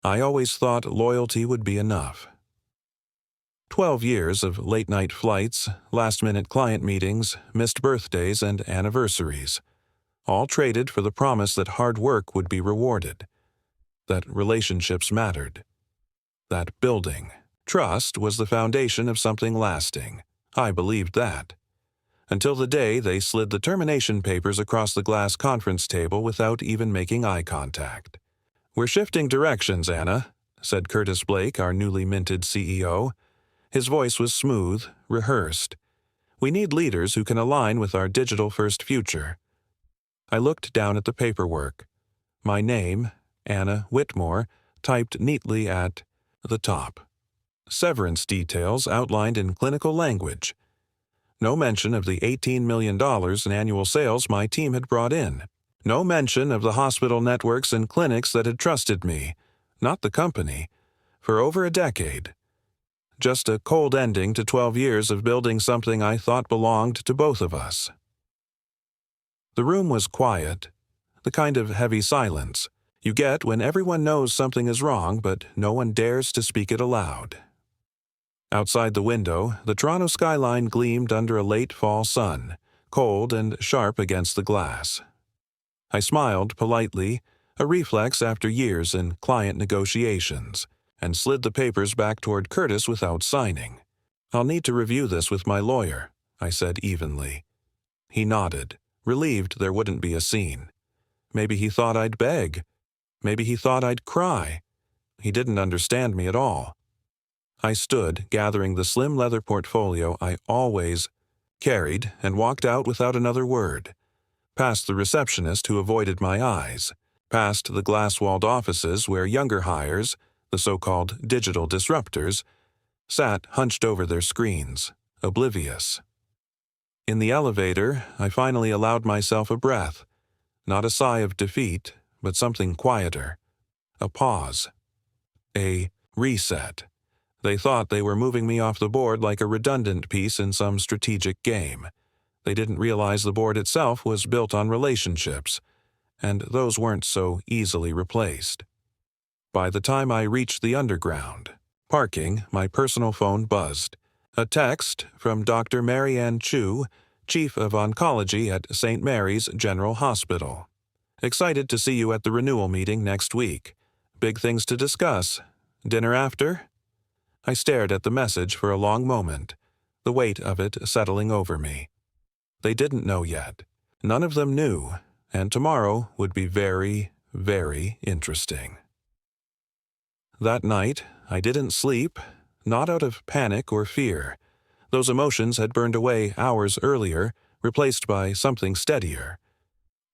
I always thought loyalty would be enough. 12 years of late-night flights, last-minute client meetings, missed birthdays, and anniversaries, all traded for the promise that hard work would be rewarded, that relationships mattered, that building trust was the foundation of something lasting. I believed that. Until the day they slid the termination papers across the glass conference table without even making eye contact. "We're shifting directions, Anna," said Curtis Blake, our newly minted CEO. His voice was smooth, rehearsed. "We need leaders who can align with our digital-first future." I looked down at the paperwork. My name, Anna Whitmore, typed neatly at the top. Severance details outlined in clinical language. No mention of the $18 million in annual sales my team had brought in. No mention of the hospital networks and clinics that had trusted me, not the company, for over a decade. Just a cold ending to 12 years of building something I thought belonged to both of us. The room was quiet, the kind of heavy silence you get when everyone knows something is wrong but no one dares to speak it aloud. Outside the window, the Toronto skyline gleamed under a late fall sun, cold and sharp against the glass. I smiled politely, a reflex after years in client negotiations, and slid the papers back toward Curtis without signing. "I'll need to review this with my lawyer," I said evenly. He nodded, relieved there wouldn't be a scene. Maybe he thought I'd beg. Maybe he thought I'd cry. He didn't understand me at all. I stood, gathering the slim leather portfolio I always carried, and walked out without another word. Past the receptionist who avoided my eyes, past the glass-walled offices where younger hires, the so-called digital disruptors, sat hunched over their screens, oblivious. In the elevator, I finally allowed myself a breath, not a sigh of defeat, but something quieter. A pause. A reset. They thought they were moving me off the board like a redundant piece in some strategic game. They didn't realize the board itself was built on relationships, and those weren't so easily replaced. By the time I reached the underground parking, my personal phone buzzed. A text from Dr. Marianne Chu, Chief of Oncology at St. Mary's General Hospital. "Excited to see you at the renewal meeting next week. Big things to discuss. Dinner after?" I stared at the message for a long moment, the weight of it settling over me. They didn't know yet. None of them knew, and tomorrow would be very, very interesting. That night, I didn't sleep, not out of panic or fear. Those emotions had burned away hours earlier, replaced by something steadier.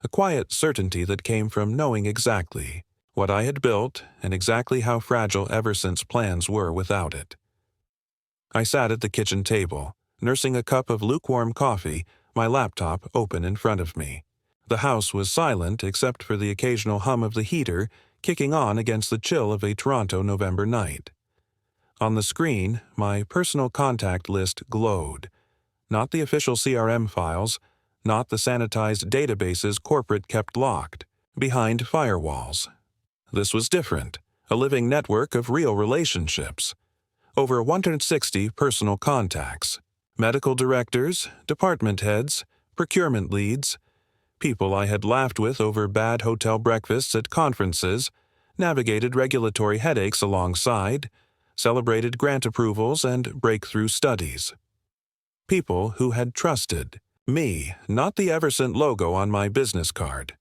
A quiet certainty that came from knowing exactly what I had built and exactly how fragile Eversense plans were without it. I sat at the kitchen table, nursing a cup of lukewarm coffee, my laptop open in front of me. The house was silent except for the occasional hum of the heater kicking on against the chill of a Toronto November night. On the screen, my personal contact list glowed. Not the official CRM files, not the sanitized databases corporate kept locked, behind firewalls. This was different, a living network of real relationships. Over 160 personal contacts, medical directors, department heads, procurement leads, people I had laughed with over bad hotel breakfasts at conferences, navigated regulatory headaches alongside, celebrated grant approvals and breakthrough studies. People who had trusted me, not the Eversent logo on my business card.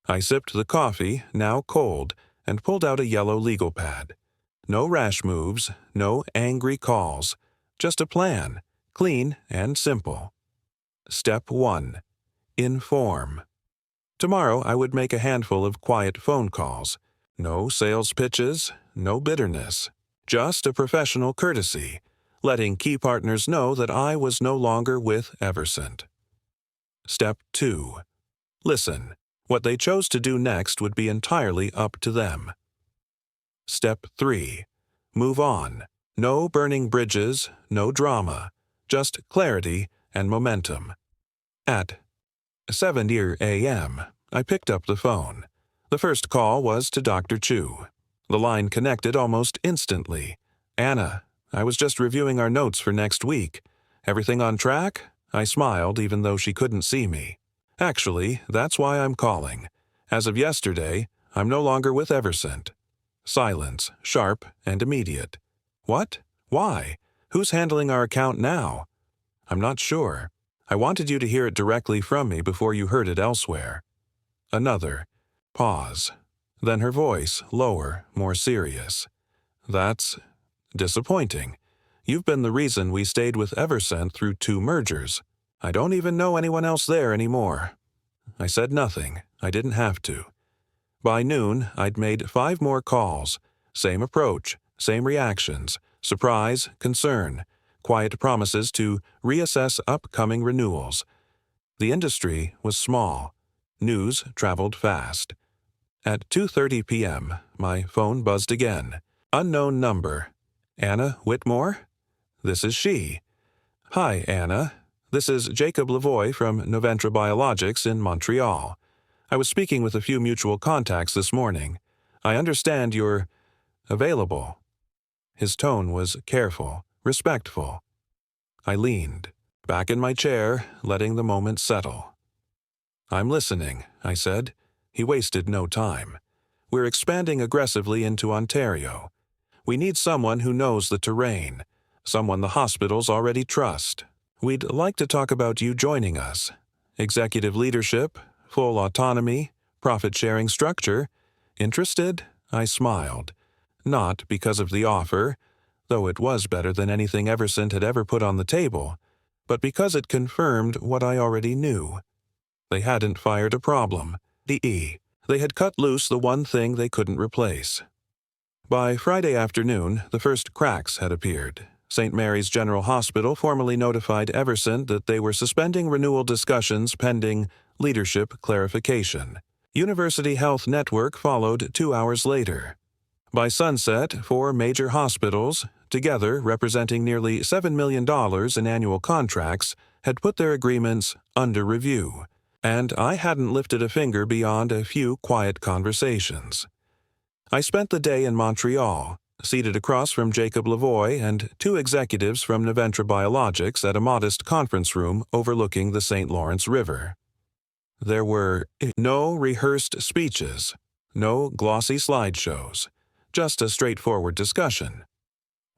I sipped the coffee, now cold, and pulled out a yellow legal pad. No rash moves, no angry calls, just a plan, clean and simple. Step 1. Inform. Tomorrow I would make a handful of quiet phone calls. No sales pitches, no bitterness. Just a professional courtesy, letting key partners know that I was no longer with Eversent. Step 2. Listen. What they chose to do next would be entirely up to them. Step 3. Move on. No burning bridges, no drama, just clarity and momentum. At 7 a.m., I picked up the phone. The first call was to Dr. Chu. The line connected almost instantly. "Anna, I was just reviewing our notes for next week. Everything on track?" I smiled, even though she couldn't see me. "Actually, that's why I'm calling. As of yesterday, I'm no longer with Evercent." Silence, sharp and immediate. "What? Why? Who's handling our account now?" "I'm not sure. I wanted you to hear it directly from me before you heard it elsewhere." Another pause. Then her voice, lower, more serious. "That's disappointing. You've been the reason we stayed with Evercent through 2 mergers. I don't even know anyone else there anymore." I said nothing. I didn't have to. By noon, I'd made 5 more calls. Same approach, same reactions, surprise, concern, quiet promises to reassess upcoming renewals. The industry was small. News traveled fast. At 2:30 p.m., my phone buzzed again. Unknown number. "Anna Whitmore?" "This is she." "Hi, Anna. This is Jacob Lavoie from Noventra Biologics in Montreal. I was speaking with a few mutual contacts this morning. I understand you're available." His tone was careful, respectful. I leaned, back in my chair, letting the moment settle. "I'm listening," I said. He wasted no time. "We're expanding aggressively into Ontario. We need someone who knows the terrain, someone the hospitals already trust. We'd like to talk about you joining us. Executive leadership, full autonomy, profit-sharing structure. Interested?" I smiled. Not because of the offer, though it was better than anything Evercent had ever put on the table, but because it confirmed what I already knew. They hadn't fired a problem. They had cut loose the one thing they couldn't replace. By Friday afternoon, the first cracks had appeared. St. Mary's General Hospital formally notified Evercent that they were suspending renewal discussions pending leadership clarification. University Health Network followed 2 hours later. By sunset, 4 major hospitals, together representing nearly $7 million in annual contracts, had put their agreements under review, and I hadn't lifted a finger beyond a few quiet conversations. I spent the day in Montreal, seated across from Jacob Lavoie and 2 executives from Noventra Biologics at a modest conference room overlooking the St. Lawrence River. There were no rehearsed speeches, no glossy slideshows, just a straightforward discussion.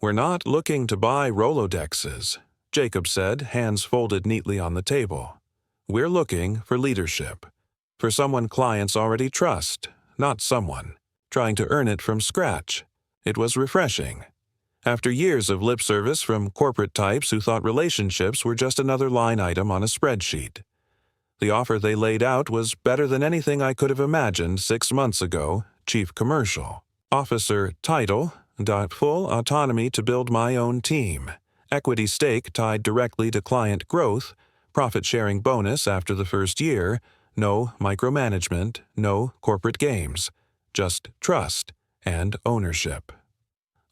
"We're not looking to buy Rolodexes," Jacob said, hands folded neatly on the table. "We're looking for leadership, for someone clients already trust, not someone trying to earn it from scratch." It was refreshing. After years of lip service from corporate types who thought relationships were just another line item on a spreadsheet. The offer they laid out was better than anything I could have imagined 6 months ago. Chief Commercial Officer title, full autonomy to build my own team, equity stake tied directly to client growth, profit-sharing bonus after the first year, no micromanagement, no corporate games, just trust and ownership.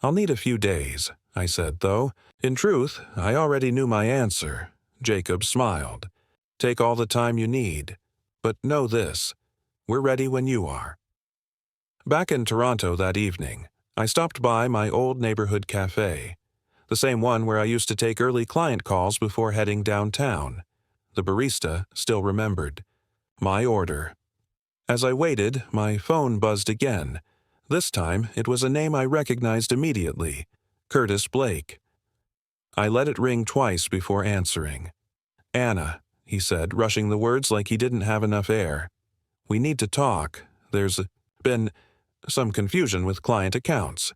"I'll need a few days," I said, though. In truth, I already knew my answer. Jacob smiled. "Take all the time you need. But know this, we're ready when you are." Back in Toronto that evening, I stopped by my old neighborhood cafe, the same one where I used to take early client calls before heading downtown. The barista still remembered. My order. As I waited, my phone buzzed again. This time, it was a name I recognized immediately, Curtis Blake. I let it ring twice before answering. "Anna," he said, rushing the words like he didn't have enough air. "We need to talk. There's been some confusion with client accounts."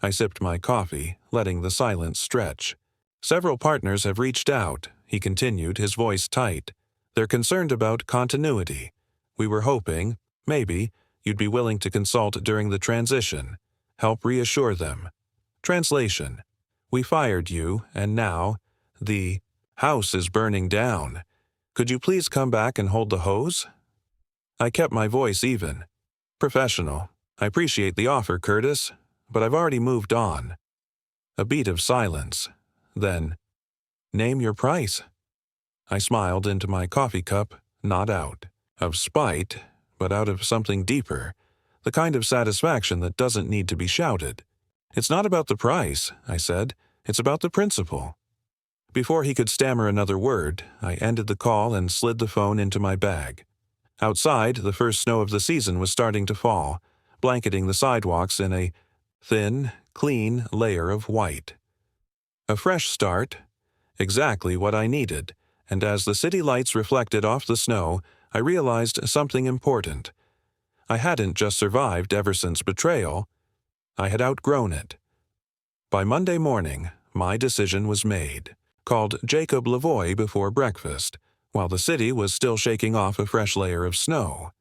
I sipped my coffee, letting the silence stretch. "Several partners have reached out," he continued, his voice tight. "They're concerned about continuity. We were hoping, maybe, you'd be willing to consult during the transition. Help reassure them. Translation. We fired you, and now the house is burning down. Could you please come back and hold the hose?" I kept my voice even. "Professional. I appreciate the offer, Curtis, but I've already moved on." A beat of silence. Then, "Name your price." I smiled into my coffee cup, not out of spite, but out of something deeper. the kind of satisfaction that doesn't need to be shouted. "It's not about the price," I said. "It's about the principle." Before he could stammer another word, I ended the call and slid the phone into my bag. Outside, the first snow of the season was starting to fall, blanketing the sidewalks in a thin, clean layer of white. A fresh start, exactly what I needed, and as the city lights reflected off the snow, I realized something important. I hadn't just survived Everson's betrayal, I had outgrown it. By Monday morning, my decision was made. Called Jacob Lavoie before breakfast, while the city was still shaking off a fresh layer of snow.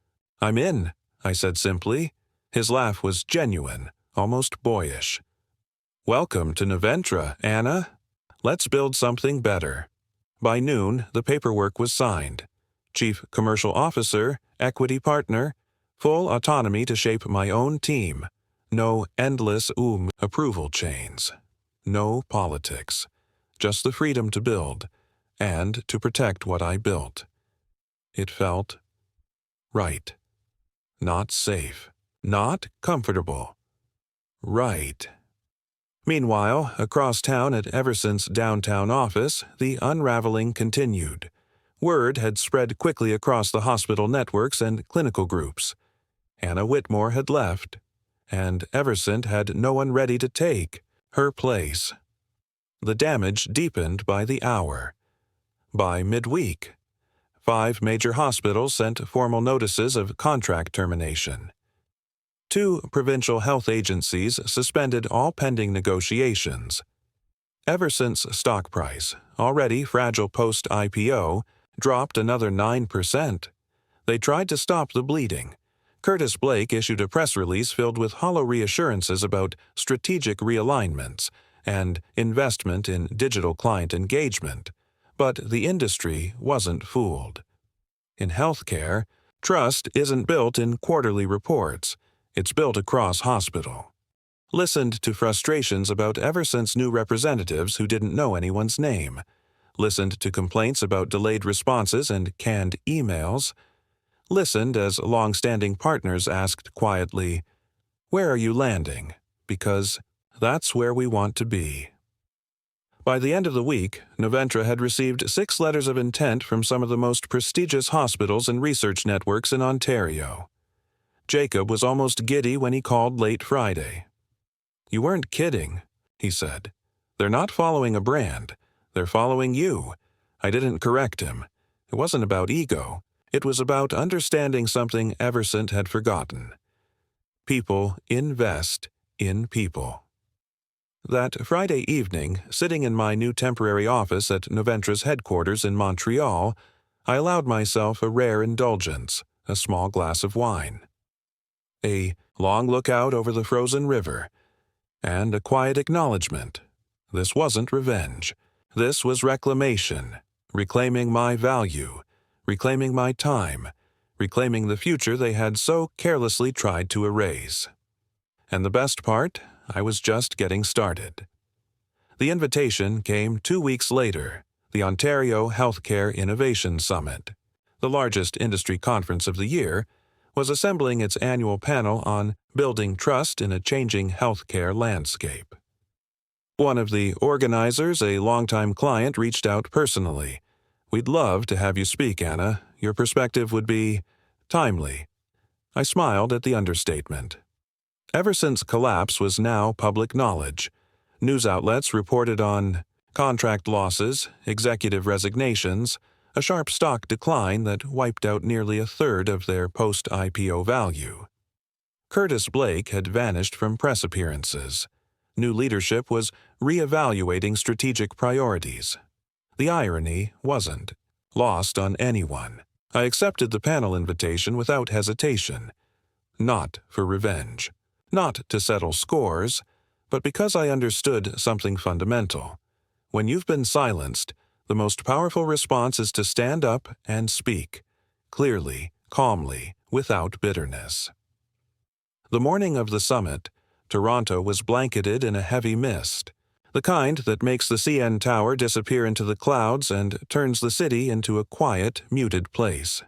"I'm in," I said simply. His laugh was genuine, almost boyish. "Welcome to Noventra, Anna. Let's build something better." By noon, the paperwork was signed. Chief Commercial Officer, Equity Partner, full autonomy to shape my own team. No endless approval chains. No politics. Just the freedom to build, and to protect what I built. It felt right. Not safe. Not comfortable. Right. Meanwhile, across town at Everson's downtown office, the unraveling continued. Word had spread quickly across the hospital networks and clinical groups. Anna Whitmore had left, and Everson had no one ready to take her place. The damage deepened by the hour. By midweek, 5 major hospitals sent formal notices of contract termination. 2 provincial health agencies suspended all pending negotiations. Everson's stock price, already fragile post-IPO, dropped another 9%. They tried to stop the bleeding. Curtis Blake issued a press release filled with hollow reassurances about strategic realignments and investment in digital client engagement, but the industry wasn't fooled. In healthcare, trust isn't built in quarterly reports, it's built across hospital. Listened to frustrations about Everson's new representatives who didn't know anyone's name. Listened to complaints about delayed responses and canned emails. Listened as long-standing partners asked quietly, "Where are you landing?" Because that's where we want to be. By the end of the week, Noventra had received 6 letters of intent from some of the most prestigious hospitals and research networks in Ontario. Jacob was almost giddy when he called late Friday. "You weren't kidding," he said. "They're not following a brand. They're following you." I didn't correct him. It wasn't about ego. It was about understanding something Everson had forgotten. People invest in people. That Friday evening, sitting in my new temporary office at Noventra's headquarters in Montreal, I allowed myself a rare indulgence, a small glass of wine. A long look out over the frozen river, and a quiet acknowledgement. This wasn't revenge. This was reclamation, reclaiming my value, reclaiming my time, reclaiming the future they had so carelessly tried to erase. And the best part, I was just getting started. The invitation came 2 weeks later, the Ontario Healthcare Innovation Summit, the largest industry conference of the year, was assembling its annual panel on building trust in a changing healthcare landscape. One of the organizers, a longtime client, reached out personally. "We'd love to have you speak, Anna. Your perspective would be timely." I smiled at the understatement. Everson's collapse was now public knowledge. News outlets reported on contract losses, executive resignations, a sharp stock decline that wiped out nearly 1/3 of their post-IPO value. Curtis Blake had vanished from press appearances. New leadership was re-evaluating strategic priorities. The irony wasn't lost on anyone. I accepted the panel invitation without hesitation. Not for revenge. Not to settle scores, but because I understood something fundamental. When you've been silenced, the most powerful response is to stand up and speak, clearly, calmly, without bitterness. The morning of the summit, Toronto was blanketed in a heavy mist, the kind that makes the CN Tower disappear into the clouds and turns the city into a quiet, muted place.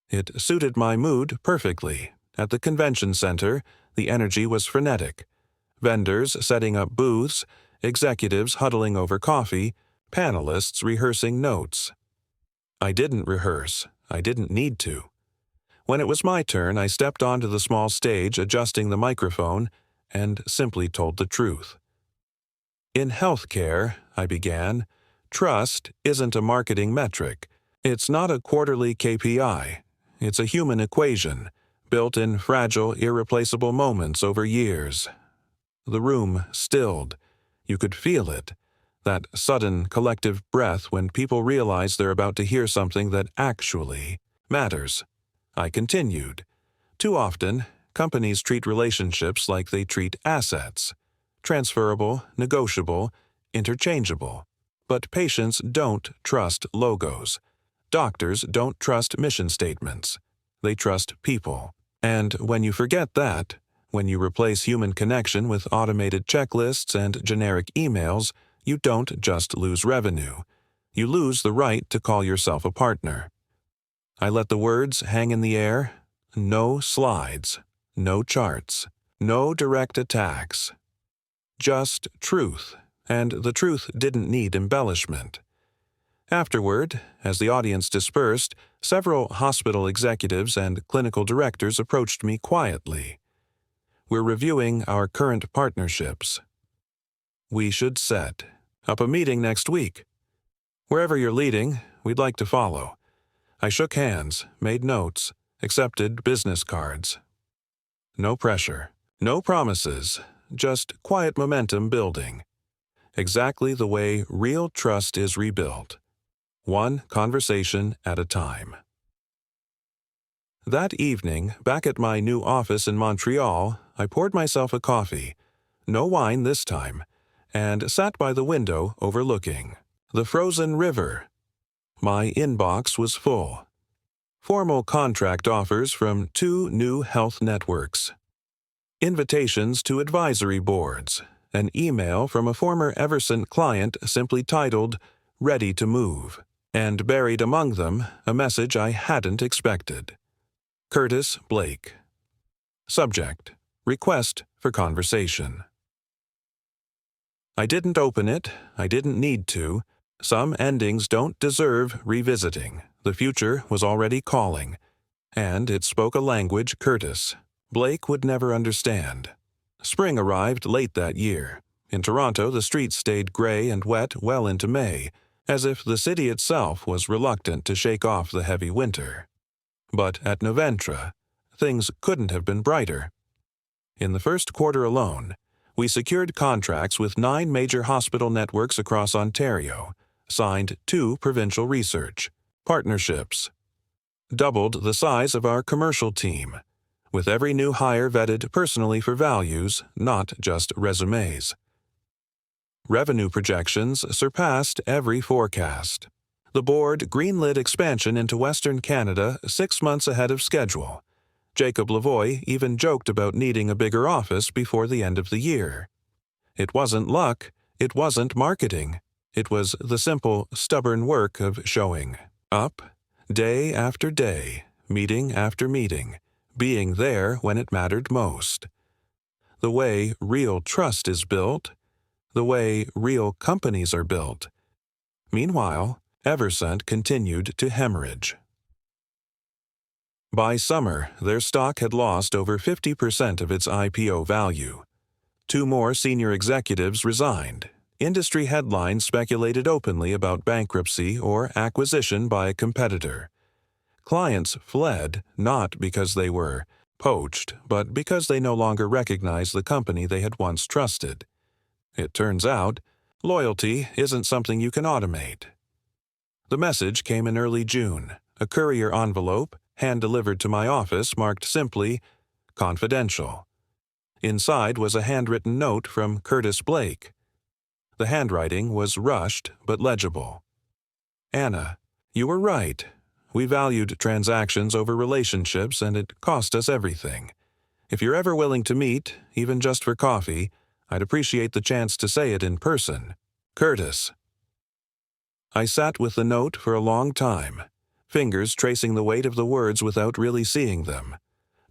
It suited my mood perfectly. At the convention center, the energy was frenetic. Vendors setting up booths, executives huddling over coffee, panelists rehearsing notes. I didn't rehearse. I didn't need to. When it was my turn, I stepped onto the small stage adjusting the microphone and simply told the truth. In healthcare, I began, trust isn't a marketing metric. It's not a quarterly KPI. It's a human equation, built in fragile, irreplaceable moments over years. The room stilled. You could feel it. That sudden collective breath when people realize they're about to hear something that actually matters. I continued. Too often, companies treat relationships like they treat assets. Transferable, negotiable, interchangeable. But patients don't trust logos. Doctors don't trust mission statements. They trust people. And when you forget that, when you replace human connection with automated checklists and generic emails, you don't just lose revenue. You lose the right to call yourself a partner. I let the words hang in the air. No slides, no charts, no direct attacks. Just truth, and the truth didn't need embellishment. Afterward, as the audience dispersed, several hospital executives and clinical directors approached me quietly. We're reviewing our current partnerships. We should set up a meeting next week. Wherever you're leading, we'd like to follow. I shook hands, made notes, accepted business cards. No pressure, no promises, just quiet momentum building. Exactly the way real trust is rebuilt. One conversation at a time. That evening, back at my new office in Montreal, I poured myself a coffee, no wine this time, and sat by the window overlooking the frozen river. My inbox was full. Formal contract offers from 2 new health networks. Invitations to advisory boards. An email from a former Eversent client simply titled, "Ready to Move," and buried among them a message I hadn't expected. Curtis Blake. Subject: Request for conversation. I didn't open it. I didn't need to. Some endings don't deserve revisiting. The future was already calling. And it spoke a language Curtis Blake would never understand. Spring arrived late that year. In Toronto, the streets stayed gray and wet well into May, as if the city itself was reluctant to shake off the heavy winter. But at Noventra, things couldn't have been brighter. In the first quarter alone, we secured contracts with 9 major hospital networks across Ontario, signed 2 provincial research partnerships, doubled the size of our commercial team, with every new hire vetted personally for values, not just resumes. Revenue projections surpassed every forecast. The board greenlit expansion into Western Canada 6 months ahead of schedule. Jacob Lavoie even joked about needing a bigger office before the end of the year. It wasn't luck, it wasn't marketing. It was the simple, stubborn work of showing up, day after day, meeting after meeting, being there when it mattered most. The way real trust is built, the way real companies are built. Meanwhile, Eversent continued to hemorrhage. By summer, their stock had lost over 50% of its IPO value. 2 more senior executives resigned. Industry headlines speculated openly about bankruptcy or acquisition by a competitor. Clients fled not because they were poached, but because they no longer recognized the company they had once trusted. It turns out, loyalty isn't something you can automate. The message came in early June, a courier envelope, hand-delivered to my office, marked simply, "Confidential." Inside was a handwritten note from Curtis Blake. The handwriting was rushed but legible. "Anna, you were right. We valued transactions over relationships, and it cost us everything. If you're ever willing to meet, even just for coffee, I'd appreciate the chance to say it in person. Curtis." I sat with the note for a long time, fingers tracing the weight of the words without really seeing them.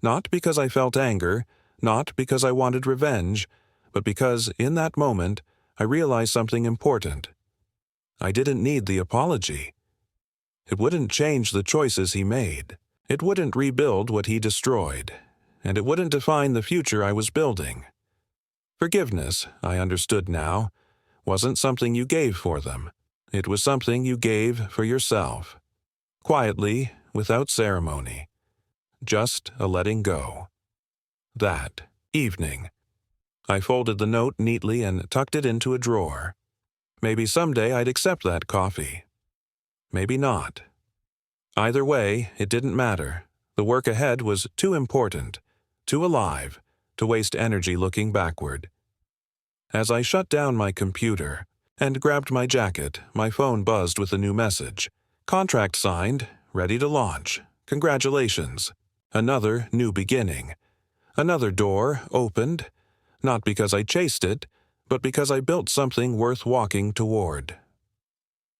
Not because I felt anger, not because I wanted revenge, but because, in that moment, I realized something important. I didn't need the apology. It wouldn't change the choices he made. It wouldn't rebuild what he destroyed. And it wouldn't define the future I was building. Forgiveness, I understood now, wasn't something you gave for them. It was something you gave for yourself. Quietly, without ceremony. Just a letting go. That evening, I folded the note neatly and tucked it into a drawer. Maybe someday I'd accept that coffee. Maybe not. Either way, it didn't matter. The work ahead was too important, too alive, to waste energy looking backward. As I shut down my computer and grabbed my jacket, my phone buzzed with a new message. Contract signed, ready to launch. Congratulations. Another new beginning. Another door opened, not because I chased it, but because I built something worth walking toward.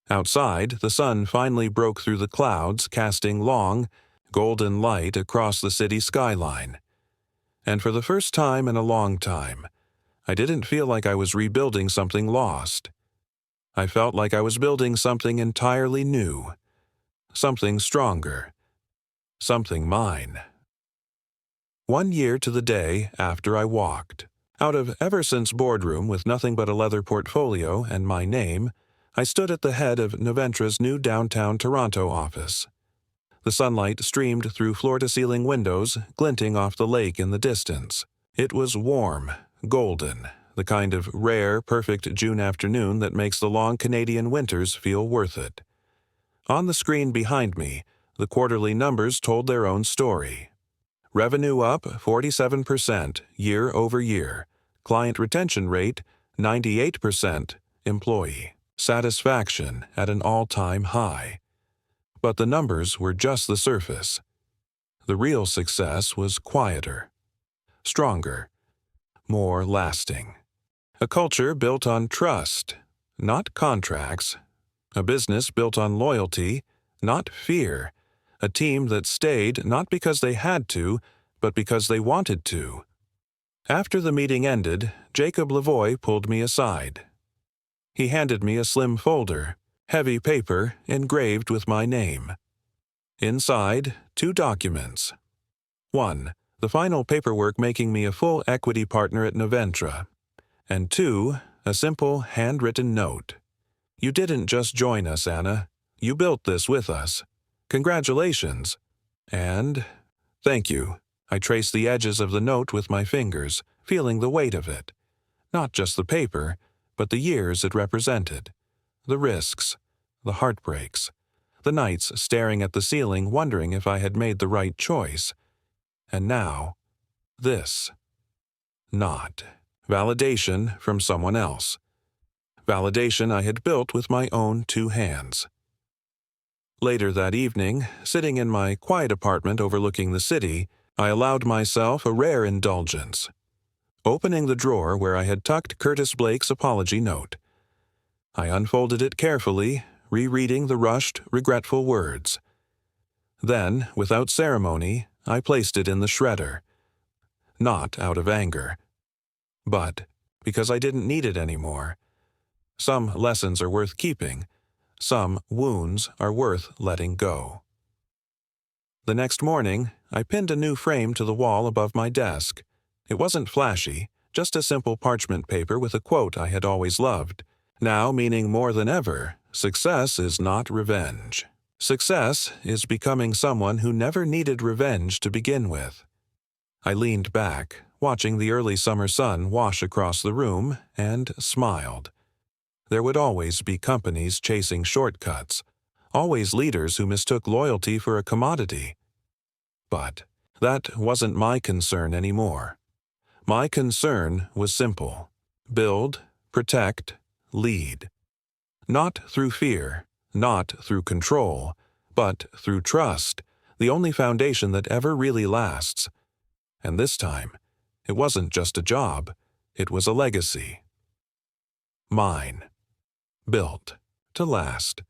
Outside, the sun finally broke through the clouds, casting long, golden light across the city skyline. And for the first time in a long time, I didn't feel like I was rebuilding something lost. I felt like I was building something entirely new, something stronger, something mine. 1 year to the day after I walked. Out of Eversense boardroom with nothing but a leather portfolio and my name, I stood at the head of Noventra's new downtown Toronto office. The sunlight streamed through floor-to-ceiling windows, glinting off the lake in the distance. It was warm, golden, the kind of rare, perfect June afternoon that makes the long Canadian winters feel worth it. On the screen behind me, the quarterly numbers told their own story. Revenue up 47% year over year. Client retention rate 98%. Employee satisfaction at an all-time high. But the numbers were just the surface. The real success was quieter, stronger, more lasting. A culture built on trust, not contracts. A business built on loyalty, not fear. A team that stayed not because they had to, but because they wanted to. After the meeting ended, Jacob Lavoie pulled me aside. He handed me a slim folder, heavy paper engraved with my name. Inside, 2 documents. 1, the final paperwork making me a full equity partner at Noventra. And 2, a simple handwritten note. You didn't just join us, Anna. You built this with us. Congratulations. And thank you. I traced the edges of the note with my fingers, feeling the weight of it. Not just the paper, but the years it represented. The risks, the heartbreaks, the nights staring at the ceiling wondering if I had made the right choice. And now, this. Not validation from someone else. Validation I had built with my own 2 hands. Later that evening, sitting in my quiet apartment overlooking the city, I allowed myself a rare indulgence. Opening the drawer where I had tucked Curtis Blake's apology note. I unfolded it carefully, rereading the rushed, regretful words. Then, without ceremony, I placed it in the shredder. Not out of anger, but because I didn't need it anymore. Some lessons are worth keeping. Some wounds are worth letting go. The next morning, I pinned a new frame to the wall above my desk. It wasn't flashy, just a simple parchment paper with a quote I had always loved. Now meaning more than ever, success is not revenge. Success is becoming someone who never needed revenge to begin with. I leaned back, watching the early summer sun wash across the room, and smiled. There would always be companies chasing shortcuts, always leaders who mistook loyalty for a commodity. But that wasn't my concern anymore. My concern was simple. Build, protect, lead. Not through fear, not through control, but through trust, the only foundation that ever really lasts. And this time, it wasn't just a job, it was a legacy. Mine. Built to last.